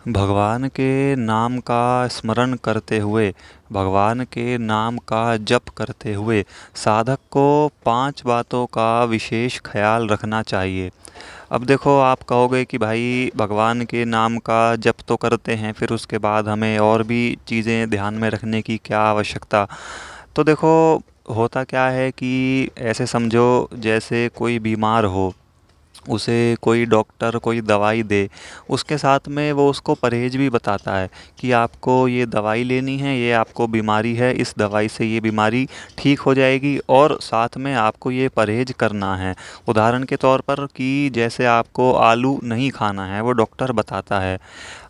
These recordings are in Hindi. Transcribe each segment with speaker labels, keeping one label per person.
Speaker 1: भगवान के नाम का स्मरण करते हुए, भगवान के नाम का जप करते हुए साधक को 5 बातों का विशेष ख्याल रखना चाहिए। अब देखो, आप कहोगे कि भाई भगवान के नाम का जप तो करते हैं, फिर उसके बाद हमें और भी चीज़ें ध्यान में रखने की क्या आवश्यकता। तो देखो, होता क्या है कि ऐसे समझो जैसे कोई बीमार हो, उसे कोई डॉक्टर कोई दवाई दे, उसके साथ में वो उसको परहेज़ भी बताता है कि आपको ये दवाई लेनी है, ये आपको बीमारी है, इस दवाई से ये बीमारी ठीक हो जाएगी और साथ में आपको ये परहेज़ करना है। उदाहरण के तौर पर कि जैसे आपको आलू नहीं खाना है, वो डॉक्टर बताता है।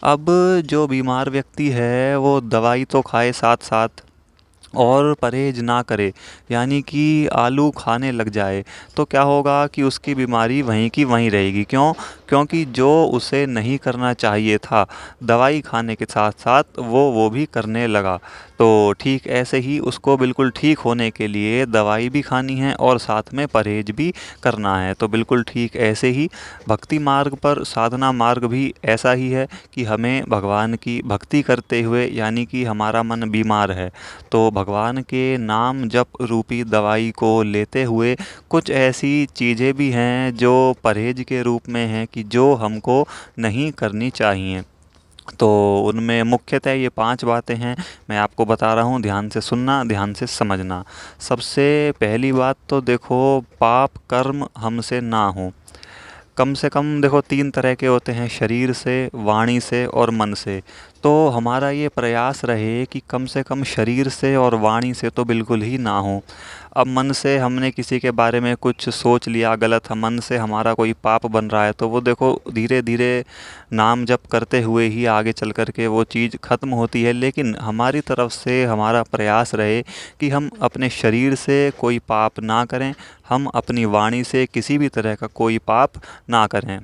Speaker 1: अब जो बीमार व्यक्ति है वो दवाई तो खाए साथ-साथ और परहेज ना करे, यानी कि आलू खाने लग जाए, तो क्या होगा कि उसकी बीमारी वहीं की वहीं रहेगी। क्यों? क्योंकि जो उसे नहीं करना चाहिए था, दवाई खाने के साथ साथ वो भी करने लगा। तो ठीक ऐसे ही उसको बिल्कुल ठीक होने के लिए दवाई भी खानी है और साथ में परहेज भी करना है। तो बिल्कुल ठीक ऐसे ही भक्ति मार्ग पर, साधना मार्ग भी ऐसा ही है कि हमें भगवान की भक्ति करते हुए, यानी कि हमारा मन बीमार है, तो भगवान के नाम जप रूपी दवाई को लेते हुए कुछ ऐसी चीज़ें भी हैं जो परहेज के रूप में हैं कि जो हमको नहीं करनी चाहिए। तो उनमें मुख्यतः ये 5 बातें हैं, मैं आपको बता रहा हूँ, ध्यान से सुनना, ध्यान से समझना। सबसे पहली बात तो देखो, पाप कर्म हमसे ना हो। कम से कम देखो 3 तरह के होते हैं, शरीर से, वाणी से और मन से। तो हमारा ये प्रयास रहे कि कम से कम शरीर से और वाणी से तो बिल्कुल ही ना हो। अब मन से हमने किसी के बारे में कुछ सोच लिया गलत, हम मन से हमारा कोई पाप बन रहा है, तो वो देखो धीरे धीरे नाम जप करते हुए ही आगे चल कर के वो चीज़ ख़त्म होती है। लेकिन हमारी तरफ से हमारा प्रयास रहे कि हम अपने शरीर से कोई पाप ना करें, हम अपनी वाणी से किसी भी तरह का कोई पाप ना करें।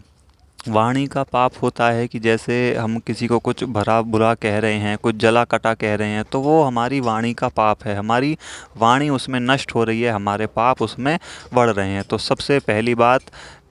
Speaker 1: वाणी का पाप होता है कि जैसे हम किसी को कुछ भला बुरा कह रहे हैं, कुछ जला कटा कह रहे हैं, तो वो हमारी वाणी का पाप है, हमारी वाणी उसमें नष्ट हो रही है, हमारे पाप उसमें बढ़ रहे हैं। तो सबसे पहली बात,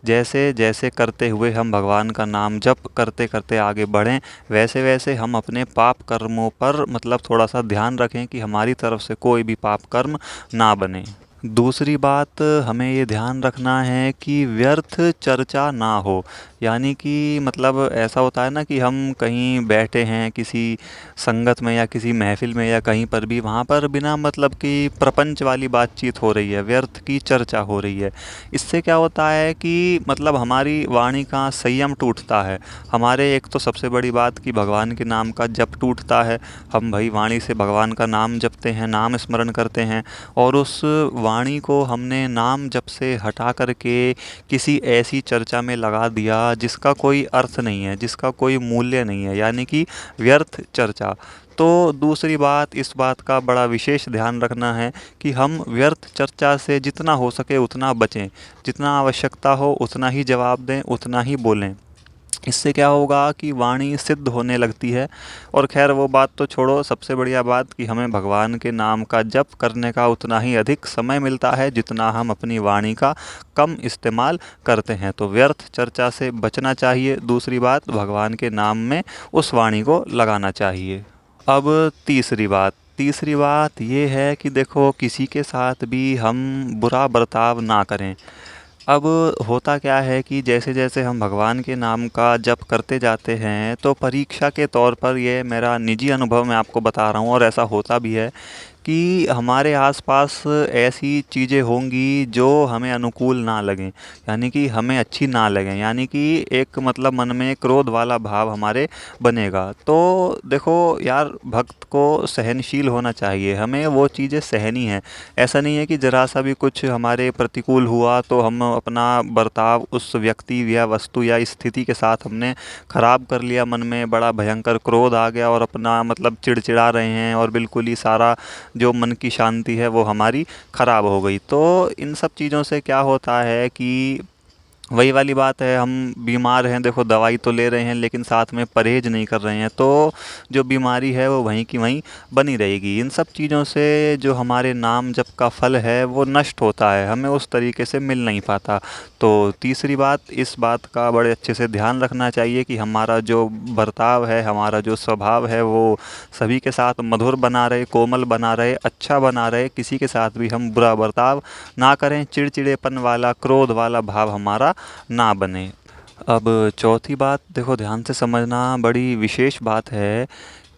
Speaker 1: जैसे जैसे करते हुए हम भगवान का नाम जप करते करते आगे बढ़ें, वैसे वैसे हम अपने पाप कर्मों पर मतलब थोड़ा सा ध्यान रखें कि हमारी तरफ से कोई भी पाप कर्म ना बने। दूसरी बात, हमें ये ध्यान रखना है कि व्यर्थ चर्चा ना हो। यानी कि मतलब ऐसा होता है ना कि हम कहीं बैठे हैं किसी संगत में या किसी महफिल में या कहीं पर भी, वहाँ पर बिना मतलब कि प्रपंच वाली बातचीत हो रही है, व्यर्थ की चर्चा हो रही है। इससे क्या होता है कि मतलब हमारी वाणी का संयम टूटता है। हमारे एक तो सबसे बड़ी बात कि भगवान के नाम का जप टूटता है। हम भाई वाणी से भगवान का नाम जपते हैं, नाम स्मरण करते हैं, और उस वाणी को हमने नाम जप से हटा करके किसी ऐसी चर्चा में लगा दिया जिसका कोई अर्थ नहीं है, जिसका कोई मूल्य नहीं है, यानी कि व्यर्थ चर्चा। तो दूसरी बात, इस बात का बड़ा विशेष ध्यान रखना है कि हम व्यर्थ चर्चा से जितना हो सके उतना बचें, जितना आवश्यकता हो उतना ही जवाब दें, उतना ही बोलें। इससे क्या होगा कि वाणी सिद्ध होने लगती है। और खैर वो बात तो छोड़ो, सबसे बढ़िया बात कि हमें भगवान के नाम का जप करने का उतना ही अधिक समय मिलता है जितना हम अपनी वाणी का कम इस्तेमाल करते हैं। तो व्यर्थ चर्चा से बचना चाहिए। दूसरी बात, भगवान के नाम में उस वाणी को लगाना चाहिए। अब तीसरी बात ये है कि देखो, किसी के साथ भी हम बुरा बर्ताव ना करें। अब होता क्या है कि जैसे जैसे हम भगवान के नाम का जप करते जाते हैं, तो परीक्षा के तौर पर, ये मेरा निजी अनुभव मैं आपको बता रहा हूँ और ऐसा होता भी है कि हमारे आसपास ऐसी चीज़ें होंगी जो हमें अनुकूल ना लगें, यानी कि हमें अच्छी ना लगें, यानी कि एक मतलब मन में क्रोध वाला भाव हमारे बनेगा। तो देखो यार, भक्त को सहनशील होना चाहिए, हमें वो चीज़ें सहनी है। ऐसा नहीं है कि ज़रा सा भी कुछ हमारे प्रतिकूल हुआ तो हम अपना बर्ताव उस व्यक्ति या वस्तु या स्थिति के साथ हमने ख़राब कर लिया, मन में बड़ा भयंकर क्रोध आ गया और अपना मतलब चिड़चिड़ा रहे हैं और बिल्कुल ही सारा जो मन की शांति है वो हमारी ख़राब हो गई। तो इन सब चीज़ों से क्या होता है कि वही वाली बात है, हम बीमार हैं, देखो दवाई तो ले रहे हैं लेकिन साथ में परहेज नहीं कर रहे हैं, तो जो बीमारी है वो वहीं की वहीं बनी रहेगी। इन सब चीज़ों से जो हमारे नाम जप का फल है वो नष्ट होता है, हमें उस तरीके से मिल नहीं पाता। तो तीसरी बात, इस बात का बड़े अच्छे से ध्यान रखना चाहिए कि हमारा जो बर्ताव है, हमारा जो स्वभाव है वो सभी के साथ मधुर बना रहे, कोमल बना रहे, अच्छा बना रहे, किसी के साथ भी हम बुरा बर्ताव ना करें, चिड़चिड़ेपन वाला, क्रोध वाला भाव हमारा ना बने। अब चौथी बात देखो, ध्यान से समझना, बड़ी विशेष बात है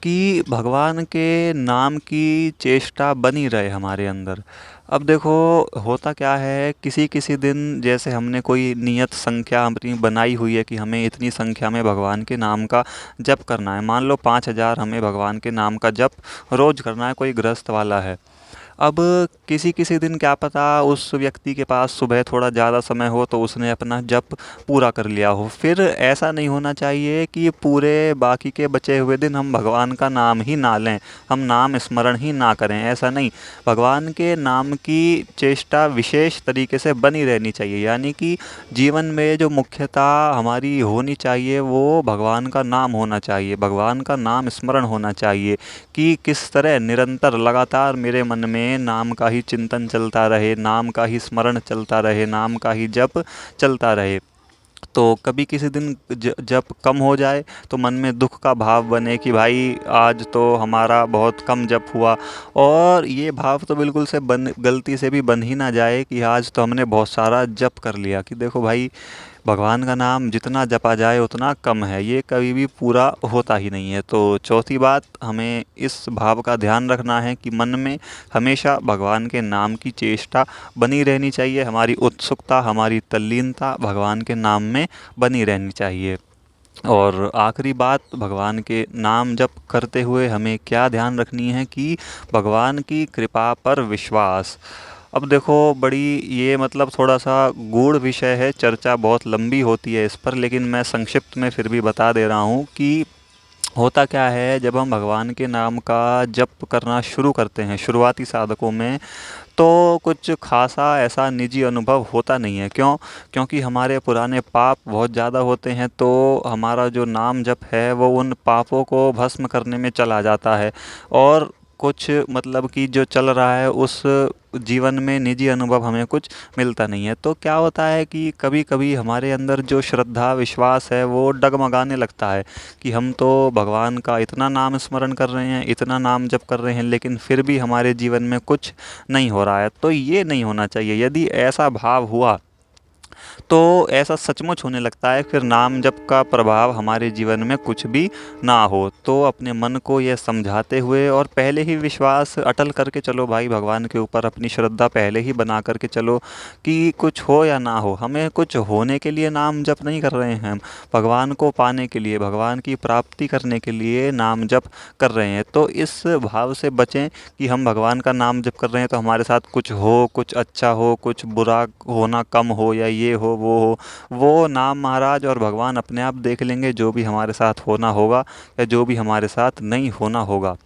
Speaker 1: कि भगवान के नाम की चेष्टा बनी रहे हमारे अंदर। अब देखो होता क्या है, किसी किसी दिन जैसे हमने कोई नियत संख्या अपनी बनाई हुई है कि हमें इतनी संख्या में भगवान के नाम का जप करना है, मान लो 5,000 हमें भगवान के नाम का जप रोज करना है, कोई गृहस्थ वाला है। अब किसी किसी दिन क्या पता उस व्यक्ति के पास सुबह थोड़ा ज़्यादा समय हो तो उसने अपना जप पूरा कर लिया हो, फिर ऐसा नहीं होना चाहिए कि पूरे बाकी के बचे हुए दिन हम भगवान का नाम ही ना लें, हम नाम स्मरण ही ना करें, ऐसा नहीं। भगवान के नाम की चेष्टा विशेष तरीके से बनी रहनी चाहिए, यानी कि जीवन में जो मुख्यता हमारी होनी चाहिए वो भगवान का नाम होना चाहिए, भगवान का नाम स्मरण होना चाहिए, कि किस तरह निरंतर लगातार मेरे मन में नाम का ही चिंतन चलता रहे, नाम का ही स्मरण चलता रहे, नाम का ही जप चलता रहे। तो कभी किसी दिन जप कम हो जाए तो मन में दुख का भाव बने कि भाई आज तो हमारा बहुत कम जप हुआ, और ये भाव तो बिल्कुल से बन गलती से भी बन ही ना जाए कि आज तो हमने बहुत सारा जप कर लिया, कि देखो भाई भगवान का नाम जितना जपा जाए उतना कम है, ये कभी भी पूरा होता ही नहीं है। तो चौथी बात, हमें इस भाव का ध्यान रखना है कि मन में हमेशा भगवान के नाम की चेष्टा बनी रहनी चाहिए, हमारी उत्सुकता, हमारी तल्लीनता भगवान के नाम में बनी रहनी चाहिए। और आखिरी बात, भगवान के नाम जप करते हुए हमें क्या ध्यान रखनी है कि भगवान की कृपा पर विश्वास। अब देखो बड़ी ये मतलब थोड़ा सा गूढ़ विषय है, चर्चा बहुत लंबी होती है इस पर, लेकिन मैं संक्षिप्त में फिर भी बता दे रहा हूँ कि होता क्या है, जब हम भगवान के नाम का जप करना शुरू करते हैं शुरुआती साधकों में, तो कुछ खासा ऐसा निजी अनुभव होता नहीं है। क्यों? क्योंकि हमारे पुराने पाप बहुत ज़्यादा होते हैं, तो हमारा जो नाम जप है वो उन पापों को भस्म करने में चला जाता है, और कुछ मतलब कि जो चल रहा है उस जीवन में निजी अनुभव हमें कुछ मिलता नहीं है। तो क्या होता है कि कभी कभी हमारे अंदर जो श्रद्धा विश्वास है वो डगमगाने लगता है कि हम तो भगवान का इतना नाम स्मरण कर रहे हैं, इतना नाम जप कर रहे हैं, लेकिन फिर भी हमारे जीवन में कुछ नहीं हो रहा है। तो ये नहीं होना चाहिए। यदि ऐसा भाव हुआ तो ऐसा सचमुच होने लगता है, फिर नाम जप का प्रभाव हमारे जीवन में कुछ भी ना हो। तो अपने मन को यह समझाते हुए और पहले ही विश्वास अटल करके चलो भाई, भगवान के ऊपर अपनी श्रद्धा पहले ही बना करके चलो कि कुछ हो या ना हो, हमें कुछ होने के लिए नाम जप नहीं कर रहे हैं, हम भगवान को पाने के लिए, भगवान की प्राप्ति करने के लिए नाम जप कर रहे हैं। तो इस भाव से बचें कि हम भगवान का नाम जप कर रहे हैं तो हमारे साथ कुछ हो, कुछ अच्छा हो, कुछ बुरा होना कम हो, या ये हो वो हो, वो नाम महाराज और भगवान अपने आप देख लेंगे, जो भी हमारे साथ होना होगा या जो भी हमारे साथ नहीं होना होगा।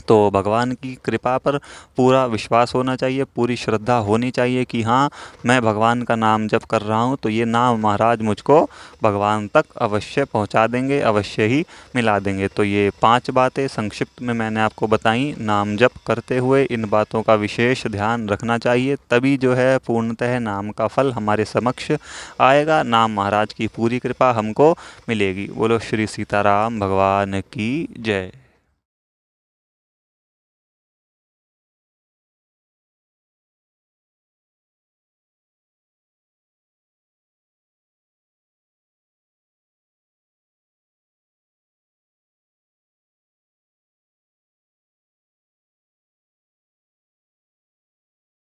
Speaker 1: तो भगवान की कृपा पर पूरा विश्वास होना चाहिए, पूरी श्रद्धा होनी चाहिए कि हाँ, मैं भगवान का नाम जप कर रहा हूँ तो ये नाम महाराज मुझको भगवान तक अवश्य पहुँचा देंगे, अवश्य ही मिला देंगे। तो ये 5 बातें संक्षिप्त में मैंने आपको बताई। नाम जप करते हुए इन बातों का विशेष ध्यान रखना चाहिए, तभी जो है पूर्णतः नाम का फल हमारे समक्ष आएगा, नाम महाराज की पूरी कृपा हमको मिलेगी। बोलो श्री सीताराम भगवान की जय।